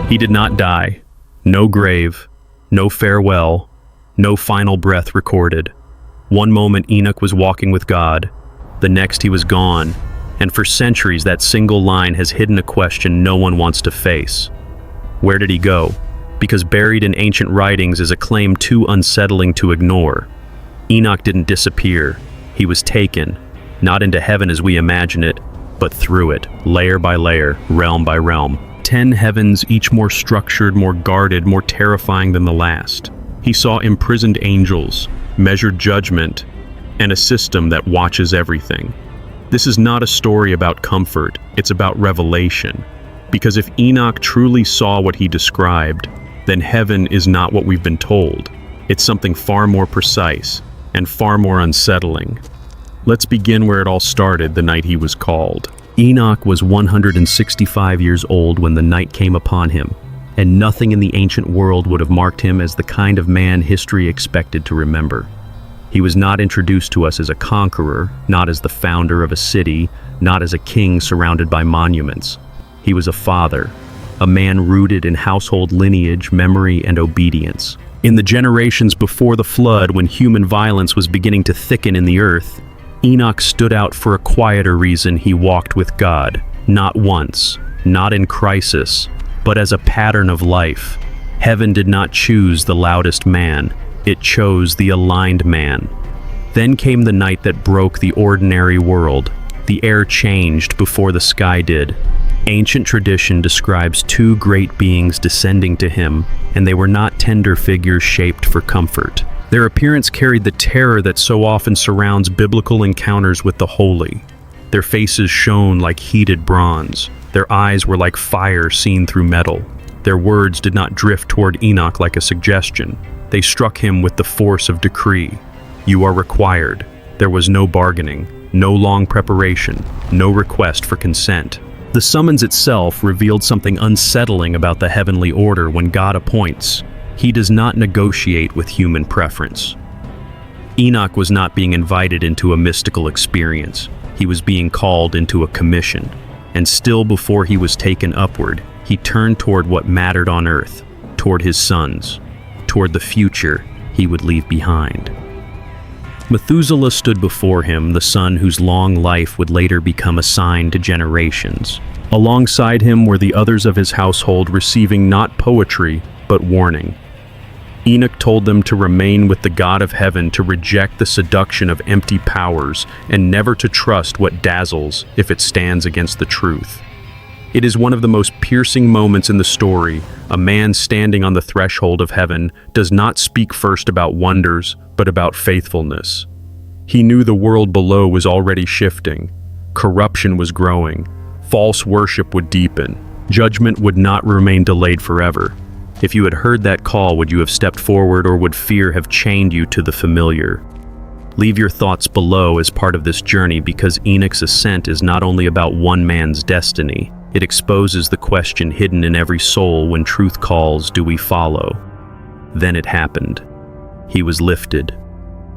He did not die. No grave, no farewell, no final breath recorded. One moment Enoch was walking with God, the next he was gone, and for centuries that single line has hidden a question no one wants to face. Where did he go? Because buried in ancient writings is a claim too unsettling to ignore. Enoch didn't disappear. He was taken, not into heaven as we imagine it, but through it, layer by layer, realm by realm. 10 heavens, each more structured, more guarded, more terrifying than the last. He saw imprisoned angels, measured judgment, and a system that watches everything. This is not a story about comfort, it's about revelation. Because if Enoch truly saw what he described, then heaven is not what we've been told. It's something far more precise and far more unsettling. Let's begin where it all started the night he was called. Enoch was 165 years old when the night came upon him, and nothing in the ancient world would have marked him as the kind of man history expected to remember. He was not introduced to us as a conqueror, not as the founder of a city, not as a king surrounded by monuments. He was a father, a man rooted in household lineage, memory, and obedience. In the generations before the flood, when human violence was beginning to thicken in the earth, Enoch stood out for a quieter reason. He walked with God, not once, not in crisis, but as a pattern of life. Heaven did not choose the loudest man, it chose the aligned man. Then came the night that broke the ordinary world. The air changed before the sky did. Ancient tradition describes two great beings descending to him, and they were not tender figures shaped for comfort. Their appearance carried the terror that so often surrounds biblical encounters with the holy. Their faces shone like heated bronze. Their eyes were like fire seen through metal. Their words did not drift toward Enoch like a suggestion. They struck him with the force of decree. You are required. There was no bargaining, no long preparation, no request for consent. The summons itself revealed something unsettling about the heavenly order. When God appoints, he does not negotiate with human preference. Enoch was not being invited into a mystical experience. He was being called into a commission. And still before he was taken upward, he turned toward what mattered on earth, toward his sons, toward the future he would leave behind. Methuselah stood before him, the son whose long life would later become a sign to generations. Alongside him were the others of his household, receiving not poetry, but warning. Enoch told them to remain with the God of heaven, to reject the seduction of empty powers, and never to trust what dazzles if it stands against the truth. It is one of the most piercing moments in the story. A man standing on the threshold of heaven does not speak first about wonders, but about faithfulness. He knew the world below was already shifting. Corruption was growing. False worship would deepen. Judgment would not remain delayed forever. If you had heard that call, would you have stepped forward, or would fear have chained you to the familiar? Leave your thoughts below as part of this journey, because Enoch's ascent is not only about one man's destiny. It exposes the question hidden in every soul: when truth calls, do we follow? Then it happened. He was lifted,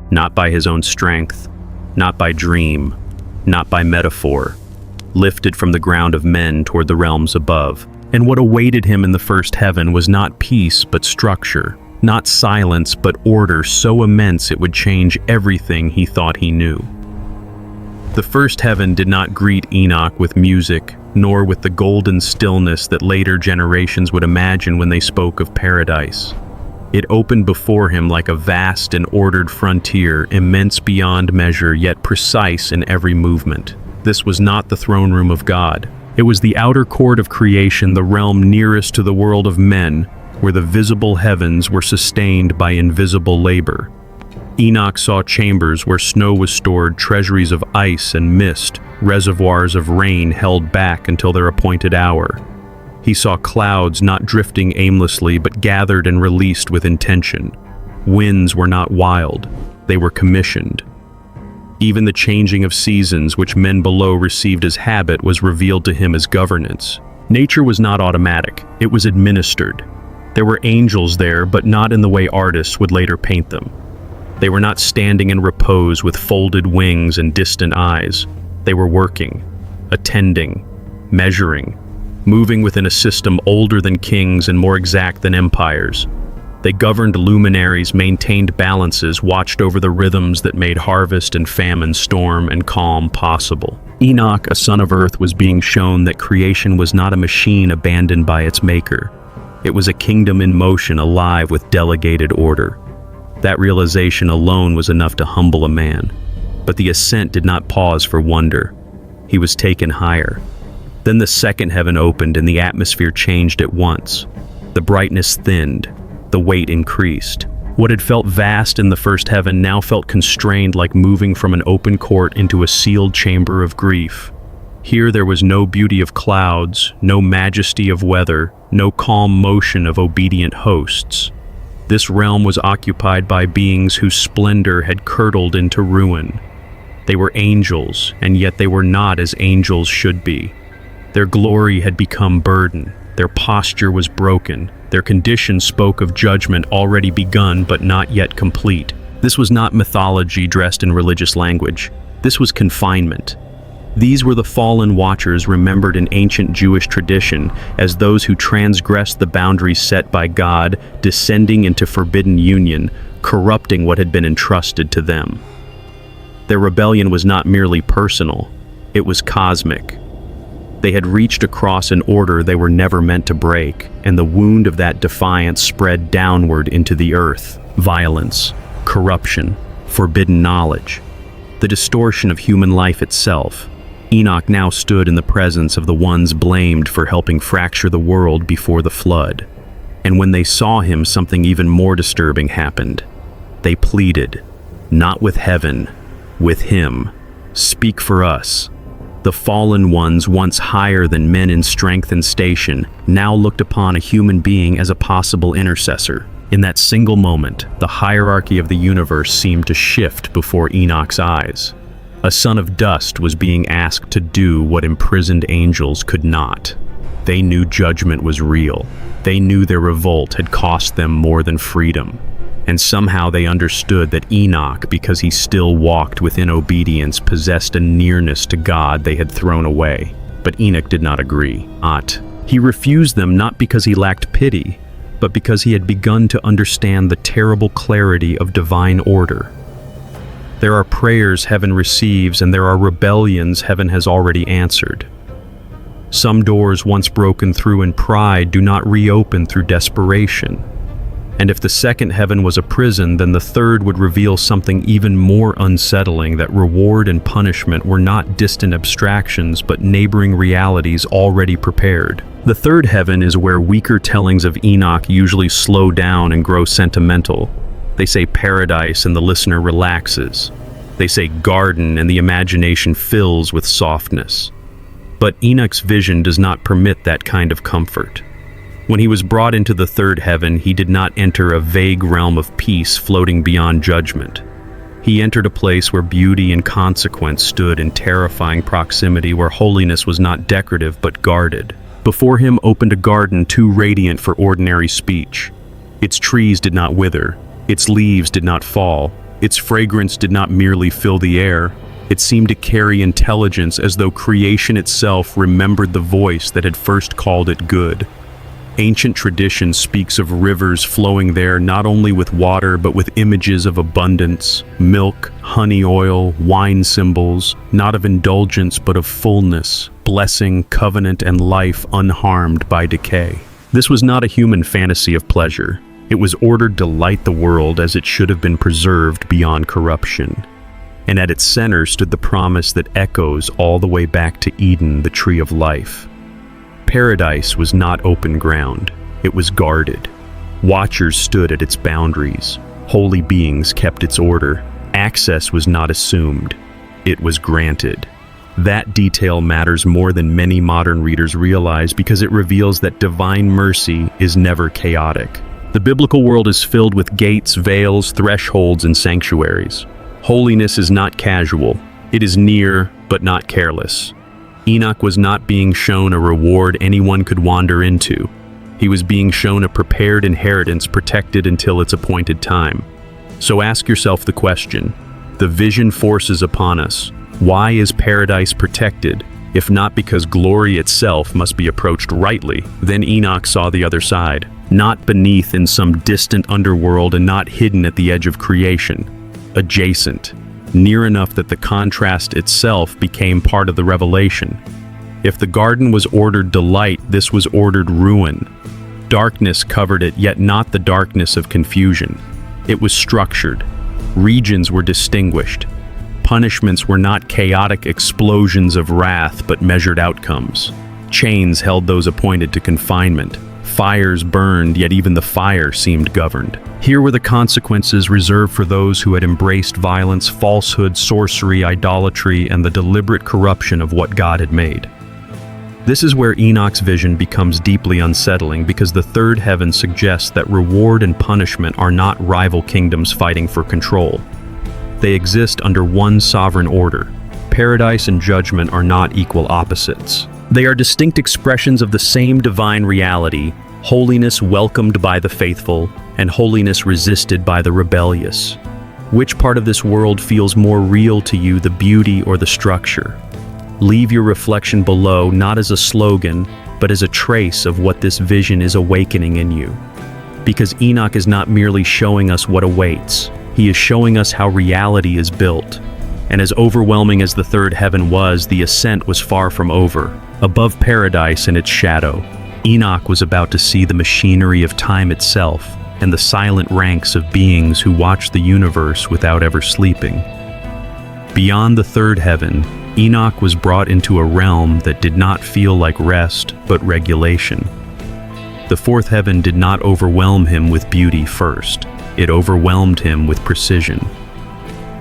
not by his own strength, not by dream, not by metaphor, lifted from the ground of men toward the realms above. And what awaited him in the first heaven was not peace but structure, not silence but order so immense it would change everything he thought he knew. The first heaven did not greet Enoch with music, nor with the golden stillness that later generations would imagine when they spoke of paradise. It opened before him like a vast and ordered frontier, immense beyond measure, yet precise in every movement. This was not the throne room of God. It was the outer court of creation, the realm nearest to the world of men, where the visible heavens were sustained by invisible labor. Enoch saw chambers where snow was stored, treasuries of ice and mist, reservoirs of rain held back until their appointed hour. He saw clouds not drifting aimlessly, but gathered and released with intention. Winds were not wild, they were commissioned. Even the changing of seasons, which men below received as habit, was revealed to him as governance. Nature was not automatic, it was administered. There were angels there, but not in the way artists would later paint them. They were not standing in repose with folded wings and distant eyes. They were working, attending, measuring, moving within a system older than kings and more exact than empires. They governed luminaries, maintained balances, watched over the rhythms that made harvest and famine, storm and calm possible. Enoch, a son of earth, was being shown that creation was not a machine abandoned by its maker. It was a kingdom in motion, alive with delegated order. That realization alone was enough to humble a man. But the ascent did not pause for wonder. He was taken higher. Then the second heaven opened and the atmosphere changed at once. The brightness thinned. The weight increased. What had felt vast in the first heaven now felt constrained, like moving from an open court into a sealed chamber of grief. Here there was no beauty of clouds, no majesty of weather, no calm motion of obedient hosts. This realm was occupied by beings whose splendor had curdled into ruin. They were angels, and yet they were not as angels should be. Their glory had become burden. Their posture was broken. Their condition spoke of judgment already begun but not yet complete. This was not mythology dressed in religious language. This was confinement. These were the fallen watchers remembered in ancient Jewish tradition as those who transgressed the boundaries set by God, descending into forbidden union, corrupting what had been entrusted to them. Their rebellion was not merely personal, it was cosmic. They had reached across an order they were never meant to break, and the wound of that defiance spread downward into the earth. Violence, corruption, forbidden knowledge, the distortion of human life itself. Enoch now stood in the presence of the ones blamed for helping fracture the world before the flood. And when they saw him, something even more disturbing happened. They pleaded, not with heaven, with him. Speak for us. The fallen ones, once higher than men in strength and station, now looked upon a human being as a possible intercessor. In that single moment, the hierarchy of the universe seemed to shift before Enoch's eyes. A son of dust was being asked to do what imprisoned angels could not. They knew judgment was real. They knew their revolt had cost them more than freedom. And somehow they understood that Enoch, because he still walked within obedience, possessed a nearness to God they had thrown away. But Enoch did not agree. He refused them not because he lacked pity, but because he had begun to understand the terrible clarity of divine order. There are prayers heaven receives, and there are rebellions heaven has already answered. Some doors once broken through in pride do not reopen through desperation. And if the second heaven was a prison, then the third would reveal something even more unsettling, that reward and punishment were not distant abstractions, but neighboring realities already prepared. The third heaven is where weaker tellings of Enoch usually slow down and grow sentimental. They say paradise and the listener relaxes. They say garden and the imagination fills with softness. But Enoch's vision does not permit that kind of comfort. When he was brought into the third heaven, he did not enter a vague realm of peace floating beyond judgment. He entered a place where beauty and consequence stood in terrifying proximity, where holiness was not decorative but guarded. Before him opened a garden too radiant for ordinary speech. Its trees did not wither. Its leaves did not fall. Its fragrance did not merely fill the air. It seemed to carry intelligence, as though creation itself remembered the voice that had first called it good. Ancient tradition speaks of rivers flowing there not only with water but with images of abundance, milk, honey oil, wine symbols, not of indulgence but of fullness, blessing, covenant, and life unharmed by decay. This was not a human fantasy of pleasure. It was ordered to light the world as it should have been preserved beyond corruption. And at its center stood the promise that echoes all the way back to Eden, the tree of life. Paradise was not open ground. It was guarded. Watchers stood at its boundaries. Holy beings kept its order. Access was not assumed. It was granted. That detail matters more than many modern readers realize, because it reveals that divine mercy is never chaotic. The biblical world is filled with gates, veils, thresholds, and sanctuaries. Holiness is not casual. It is near, but not careless. Enoch was not being shown a reward anyone could wander into. He was being shown a prepared inheritance, protected until its appointed time. So ask yourself the question. The vision forces upon us. Why is paradise protected? if not because glory itself must be approached rightly. Then Enoch saw the other side, not beneath in some distant underworld and not hidden at the edge of creation, adjacent, near enough that the contrast itself became part of the revelation. If the garden was ordered delight, this was ordered ruin. Darkness covered it, yet not the darkness of confusion. It was structured. Regions were distinguished. Punishments were not chaotic explosions of wrath, but measured outcomes. Chains held those appointed to confinement. Fires burned, yet even the fire seemed governed. Here were the consequences reserved for those who had embraced violence, falsehood, sorcery, idolatry, and the deliberate corruption of what God had made. This is where Enoch's vision becomes deeply unsettling, because the third heaven suggests that reward and punishment are not rival kingdoms fighting for control. They exist under one sovereign order. Paradise and judgment are not equal opposites. They are distinct expressions of the same divine reality, holiness welcomed by the faithful, and holiness resisted by the rebellious. Which part of this world feels more real to you, the beauty or the structure? Leave your reflection below, not as a slogan, but as a trace of what this vision is awakening in you. Because Enoch is not merely showing us what awaits, he is showing us how reality is built. And as overwhelming as the third heaven was, the ascent was far from over. Above paradise and its shadow, Enoch was about to see the machinery of time itself and the silent ranks of beings who watch the universe without ever sleeping. Beyond the third heaven, Enoch was brought into a realm that did not feel like rest, but regulation. The fourth heaven did not overwhelm him with beauty first. It overwhelmed him with precision.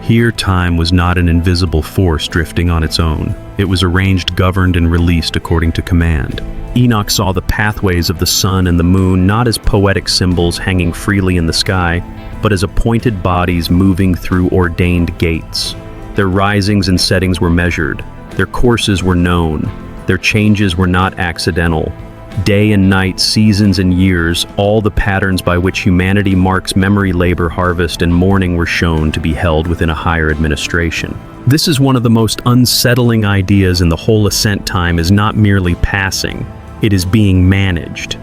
Here, time was not an invisible force drifting on its own. It was arranged, governed, and released according to command. Enoch saw the pathways of the sun and the moon not as poetic symbols hanging freely in the sky, but as appointed bodies moving through ordained gates. Their risings and settings were measured. Their courses were known. Their changes were not accidental. Day and night, seasons and years, all the patterns by which humanity marks memory, labor, harvest, and mourning were shown to be held within a higher administration. This is one of the most unsettling ideas in the whole ascent. Time is not merely passing, it is being managed.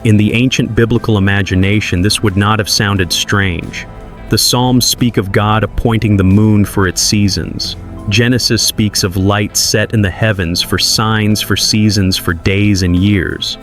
In the ancient biblical imagination, this would not have sounded strange. The Psalms speak of God appointing the moon for its seasons. Genesis speaks of light set in the heavens for signs, for seasons, for days and years.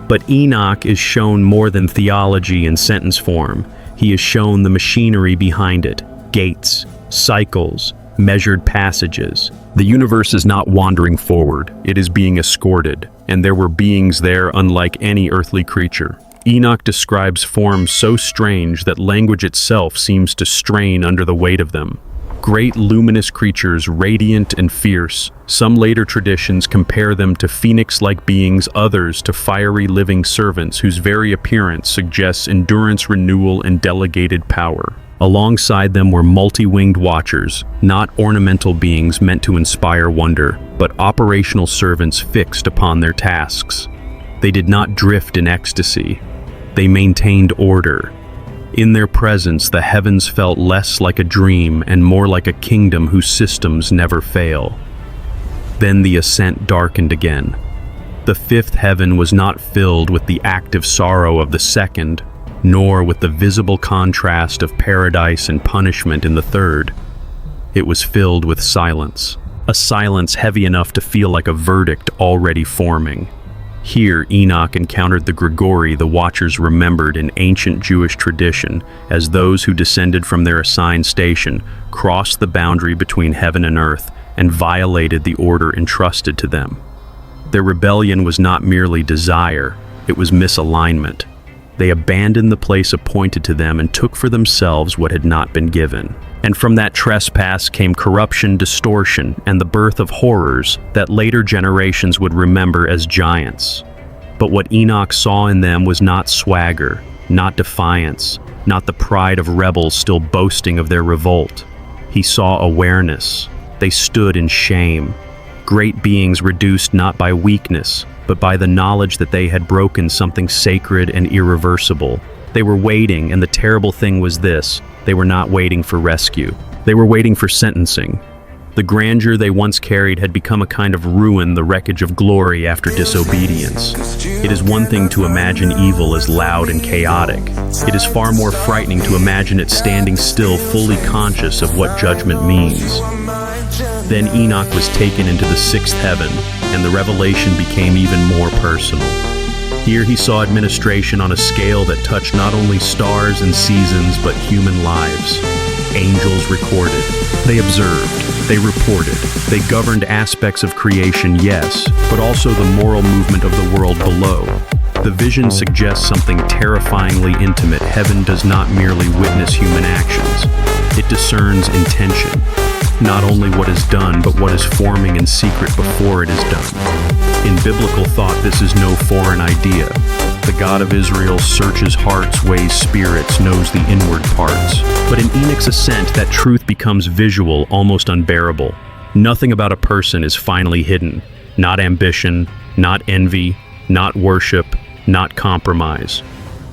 But Enoch is shown more than theology in sentence form. He is shown the machinery behind it, gates, cycles, measured passages. The universe is not wandering forward, it is being escorted, and there were beings there unlike any earthly creature. Enoch describes forms so strange that language itself seems to strain under the weight of them. Great luminous creatures, radiant and fierce. Some later traditions compare them to phoenix-like beings, others to fiery living servants whose very appearance suggests endurance, renewal, and delegated power. Alongside them were multi-winged watchers, not ornamental beings meant to inspire wonder, but operational servants fixed upon their tasks. They did not drift in ecstasy. They maintained order. In their presence, the heavens felt less like a dream and more like a kingdom whose systems never fail. Then the ascent darkened again. The fifth heaven was not filled with the active sorrow of the second, nor with the visible contrast of paradise and punishment in the third. It was filled with silence, a silence heavy enough to feel like a verdict already forming. Here, Enoch encountered the Grigori the Watchers remembered in ancient Jewish tradition as those who descended from their assigned station, crossed the boundary between heaven and earth, and violated the order entrusted to them. Their rebellion was not merely desire, it was misalignment. They abandoned the place appointed to them and took for themselves what had not been given. And from that trespass came corruption, distortion, and the birth of horrors that later generations would remember as giants. But what Enoch saw in them was not swagger, not defiance, not the pride of rebels still boasting of their revolt. He saw awareness. They stood in shame. Great beings reduced not by weakness, but by the knowledge that they had broken something sacred and irreversible. They were waiting, and the terrible thing was this: they were not waiting for rescue. They were waiting for sentencing. The grandeur they once carried had become a kind of ruin, the wreckage of glory after disobedience. It is one thing to imagine evil as loud and chaotic. It is far more frightening to imagine it standing still, fully conscious of what judgment means. Then Enoch was taken into the sixth heaven, and the revelation became even more personal. Here he saw administration on a scale that touched not only stars and seasons, but human lives. Angels recorded. They observed. They reported. They governed aspects of creation, yes, but also the moral movement of the world below. The vision suggests something terrifyingly intimate. Heaven does not merely witness human actions. It discerns intention. Not only what is done, but what is forming in secret before it is done. In biblical thought, this is no foreign idea. The God of Israel searches hearts, weighs spirits, knows the inward parts. But in Enoch's ascent, that truth becomes visual, almost unbearable. Nothing about a person is finally hidden. Not ambition, not envy, not worship, not compromise.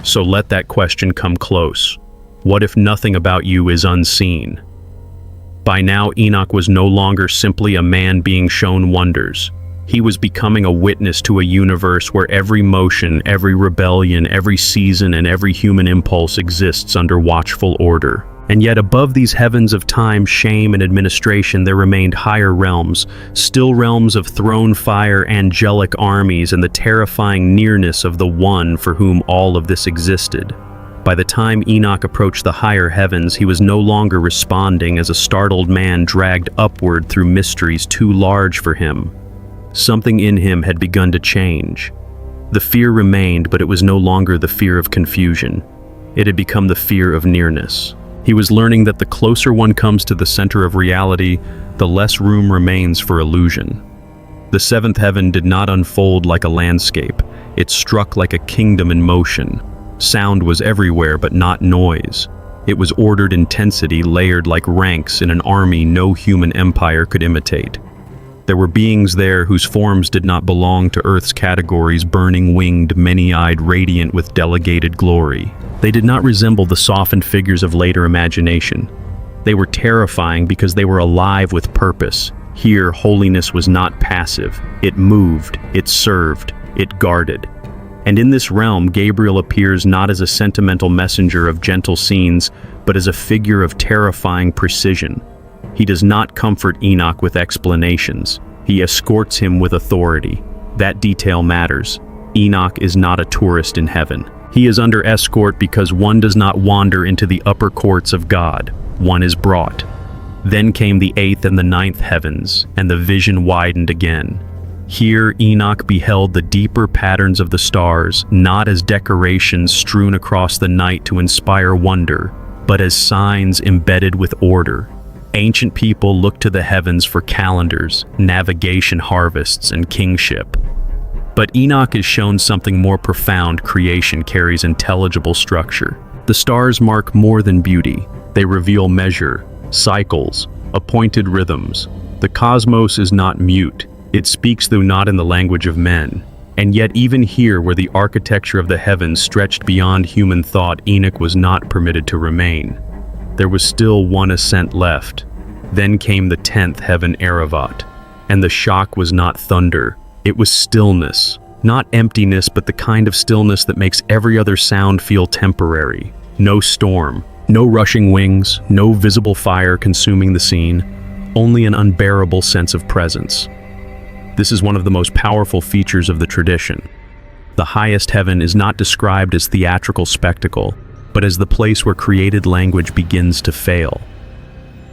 So let that question come close. What if nothing about you is unseen? By now, Enoch was no longer simply a man being shown wonders. He was becoming a witness to a universe where every motion, every rebellion, every season, and every human impulse exists under watchful order. And yet above these heavens of time, shame, and administration, there remained higher realms, still realms of throne fire, angelic armies, and the terrifying nearness of the one for whom all of this existed. By the time Enoch approached the higher heavens, he was no longer responding as a startled man dragged upward through mysteries too large for him. Something in him had begun to change. The fear remained, but it was no longer the fear of confusion. It had become the fear of nearness. He was learning that the closer one comes to the center of reality, the less room remains for illusion. The seventh heaven did not unfold like a landscape. It struck like a kingdom in motion. Sound was everywhere, but not noise. It was ordered intensity, layered like ranks in an army no human empire could imitate. There were beings there whose forms did not belong to Earth's categories, burning winged, many-eyed, radiant with delegated glory. They did not resemble the softened figures of later imagination. They were terrifying because they were alive with purpose. Here, holiness was not passive. It moved, it served, it guarded. And in this realm, Gabriel appears not as a sentimental messenger of gentle scenes, but as a figure of terrifying precision. He does not comfort Enoch with explanations. He escorts him with authority. That detail matters. Enoch is not a tourist in heaven. He is under escort because one does not wander into the upper courts of God. One is brought. Then came the eighth and the ninth heavens, and the vision widened again. Here Enoch beheld the deeper patterns of the stars, not as decorations strewn across the night to inspire wonder, but as signs embedded with order. Ancient people looked to the heavens for calendars, navigation harvests, and kingship. But Enoch is shown something more profound. Creation carries intelligible structure. The stars mark more than beauty. They reveal measure, cycles, appointed rhythms. The cosmos is not mute. It speaks though not in the language of men. And yet even here, where the architecture of the heavens stretched beyond human thought, Enoch was not permitted to remain. There was still one ascent left. Then came the 10th heaven, Aravat. And the shock was not thunder. It was stillness. Not emptiness, but the kind of stillness that makes every other sound feel temporary. No storm, no rushing wings, no visible fire consuming the scene, only an unbearable sense of presence. This is one of the most powerful features of the tradition. The highest heaven is not described as theatrical spectacle, but as the place where created language begins to fail.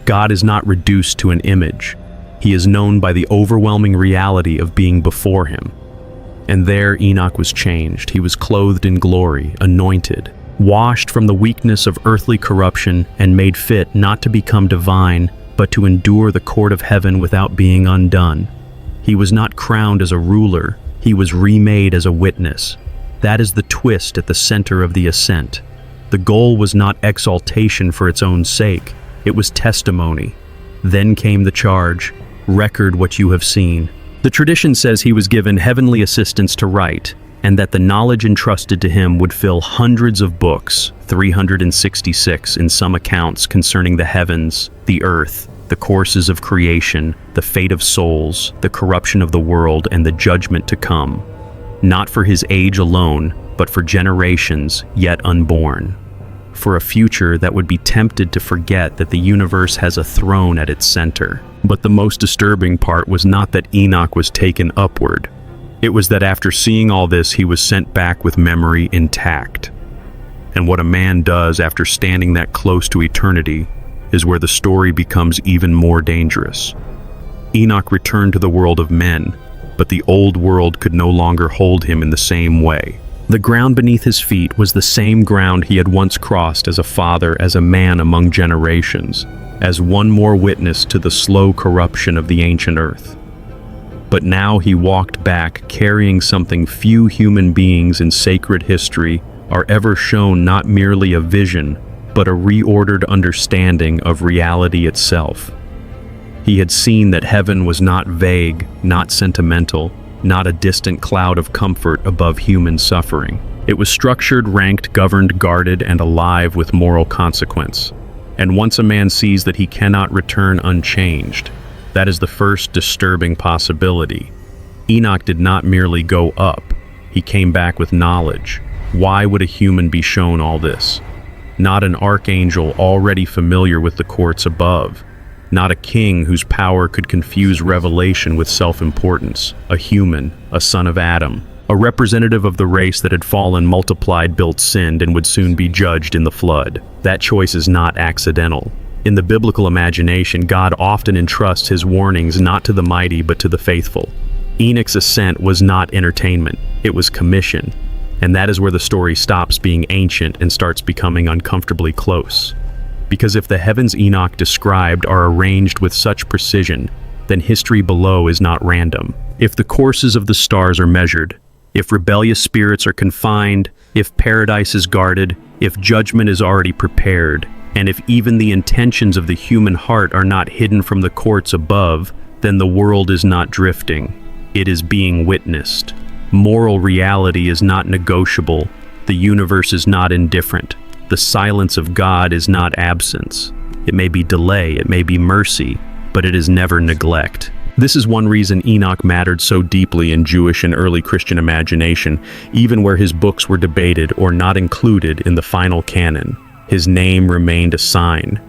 God is not reduced to an image. He is known by the overwhelming reality of being before him. And there Enoch was changed. He was clothed in glory, anointed, washed from the weakness of earthly corruption, and made fit not to become divine, but to endure the court of heaven without being undone. He was not crowned as a ruler. He was remade as a witness. That is the twist at the center of the ascent. The goal was not exaltation for its own sake. It was testimony. Then came the charge, record what you have seen. The tradition says he was given heavenly assistance to write, and that the knowledge entrusted to him would fill hundreds of books, 366 in some accounts concerning the heavens, the earth, the courses of creation, the fate of souls, the corruption of the world, and the judgment to come, not for his age alone, but for generations yet unborn, for a future that would be tempted to forget that the universe has a throne at its center. But the most disturbing part was not that Enoch was taken upward. It was that after seeing all this, he was sent back with memory intact. And what a man does after standing that close to eternity is where the story becomes even more dangerous. Enoch returned to the world of men, but the old world could no longer hold him in the same way. The ground beneath his feet was the same ground he had once crossed as a father, as a man among generations, as one more witness to the slow corruption of the ancient earth. But now he walked back carrying something few human beings in sacred history are ever shown, not merely a vision, but a reordered understanding of reality itself. He had seen that heaven was not vague, not sentimental, not a distant cloud of comfort above human suffering. It was structured, ranked, governed, guarded, and alive with moral consequence. And once a man sees that he cannot return unchanged, that is the first disturbing possibility. Enoch did not merely go up, he came back with knowledge. Why would a human be shown all this? Not an archangel already familiar with the courts above. Not a king whose power could confuse revelation with self-importance. A human, a son of Adam, a representative of the race that had fallen, multiplied, built, sinned, and would soon be judged in the flood. That choice is not accidental. In the biblical imagination, God often entrusts his warnings not to the mighty but to the faithful. Enoch's ascent was not entertainment, it was commission. And that is where the story stops being ancient and starts becoming uncomfortably close. Because if the heavens Enoch described are arranged with such precision, then history below is not random. If the courses of the stars are measured, if rebellious spirits are confined, if paradise is guarded, if judgment is already prepared, and if even the intentions of the human heart are not hidden from the courts above, then the world is not drifting. It is being witnessed. Moral reality is not negotiable. The universe is not indifferent. The silence of God is not absence. It may be delay, it may be mercy, but it is never neglect. This is one reason Enoch mattered so deeply in Jewish and early Christian imagination, even where his books were debated or not included in the final canon. His name remained a sign.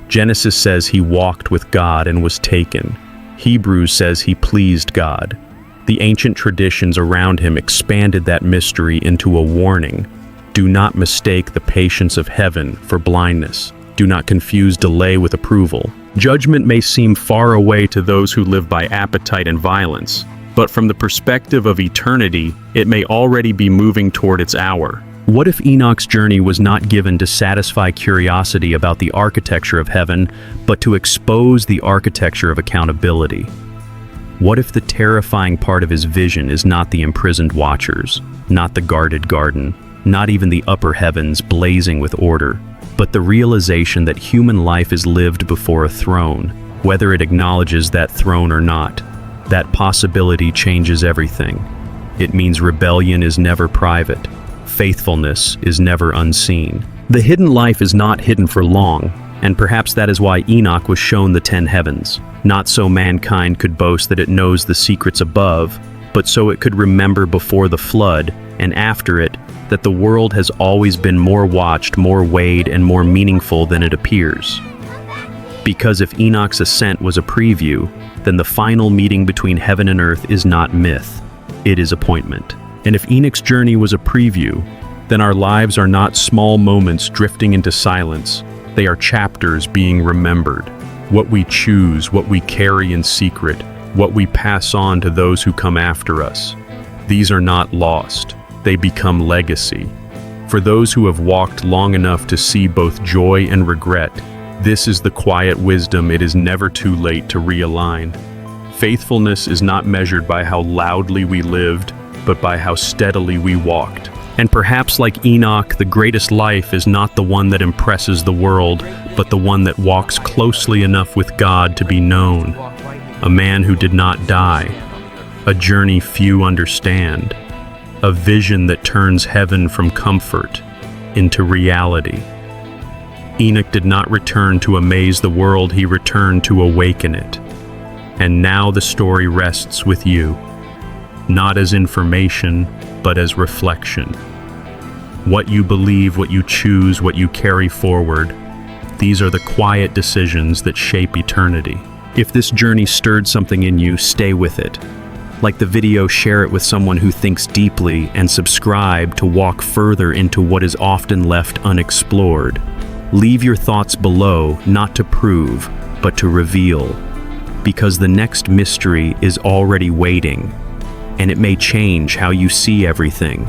Genesis says he walked with God and was taken. Hebrews says he pleased God. The ancient traditions around him expanded that mystery into a warning. Do not mistake the patience of heaven for blindness. Do not confuse delay with approval. Judgment may seem far away to those who live by appetite and violence, but from the perspective of eternity, it may already be moving toward its hour. What if Enoch's journey was not given to satisfy curiosity about the architecture of heaven, but to expose the architecture of accountability? What if the terrifying part of his vision is not the imprisoned watchers, not the guarded garden, not even the upper heavens blazing with order, but the realization that human life is lived before a throne, whether it acknowledges that throne or not? That possibility changes everything. It means rebellion is never private. Faithfulness is never unseen. The hidden life is not hidden for long, and perhaps that is why Enoch was shown the 10 heavens. Not so mankind could boast that it knows the secrets above, but so it could remember before the flood, and after it, that the world has always been more watched, more weighed, and more meaningful than it appears. Because if Enoch's ascent was a preview, then the final meeting between heaven and earth is not myth, it is appointment. And if Enoch's journey was a preview, then our lives are not small moments drifting into silence, they are chapters being remembered. What we choose, what we carry in secret, what we pass on to those who come after us. These are not lost, they become legacy. For those who have walked long enough to see both joy and regret, this is the quiet wisdom: it is never too late to realign. Faithfulness is not measured by how loudly we lived, but by how steadily we walked. And perhaps like Enoch, the greatest life is not the one that impresses the world, but the one that walks closely enough with God to be known. A man who did not die. A journey few understand. A vision that turns heaven from comfort into reality. Enoch did not return to amaze the world, he returned to awaken it. And now the story rests with you, not as information, but as reflection. What you believe, what you choose, what you carry forward, these are the quiet decisions that shape eternity. If this journey stirred something in you, stay with it. Like the video, share it with someone who thinks deeply, and subscribe to walk further into what is often left unexplored. Leave your thoughts below, not to prove, but to reveal. Because the next mystery is already waiting, and it may change how you see everything.